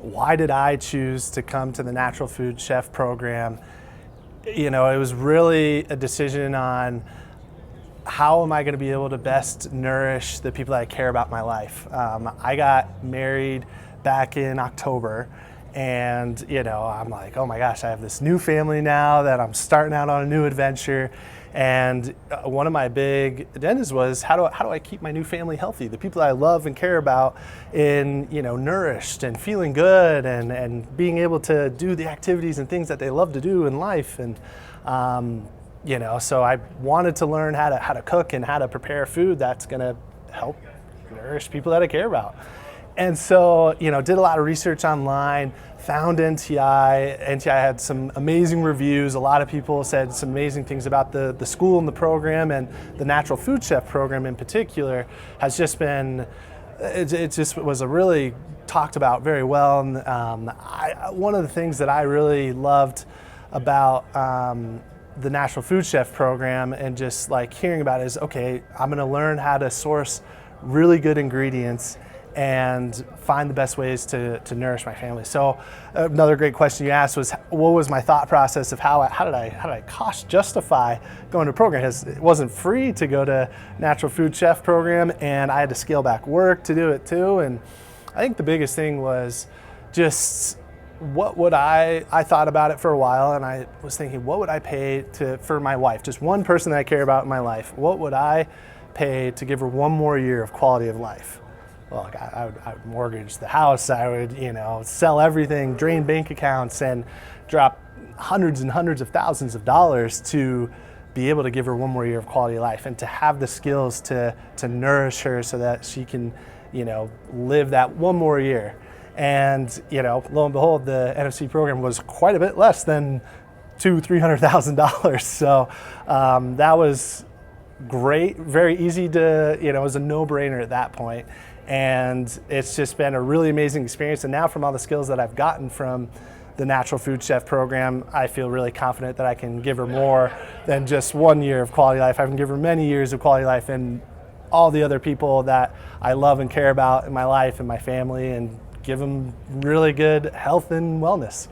why did I choose to come to the Natural Food Chef program? It was really a decision on how am I going to be able to best nourish the people that I care about in my life. I got married back in October, and I'm like, oh my gosh, I have this new family now that I'm starting out on a new adventure. And one of my big agendas was how do I keep my new family healthy, the people that I love and care about, in nourished and feeling good and being able to do the activities and things that they love to do in life. And so I wanted to learn how to cook and how to prepare food that's going to help nourish people that I care about. And so, did a lot of research online, found NTI. NTI had some amazing reviews. A lot of people said some amazing things about the school and the program, and the Natural Food Chef program in particular has just been, it just was a really talked about very well. And one of the things that I really loved about the Natural Food Chef program and just like hearing about it is, okay, I'm gonna learn how to source really good ingredients and find the best ways to nourish my family. So another great question you asked was, what was my thought process of how did I cost justify going to a program? It wasn't free to go to Natural Food Chef program, and I had to scale back work to do it too. And I think the biggest thing was just what would I thought about it for a while, and I was thinking, what would I pay for my wife, just one person that I care about in my life? What would I pay to give her one more year of quality of life? Well, I would mortgage the house. I would, sell everything, drain bank accounts, and drop hundreds and hundreds of thousands of dollars to be able to give her one more year of quality of life and to have the skills to nourish her so that she can, live that one more year. And, lo and behold, the NFC program was quite a bit less than $200,000-$300,000. So that was great, very easy to, it was a no-brainer at that point. And it's just been a really amazing experience. And now from all the skills that I've gotten from the Natural Food Chef program, I feel really confident that I can give her more than just 1 year of quality life. I can give her many years of quality life and all the other people that I love and care about in my life and my family, and give them really good health and wellness.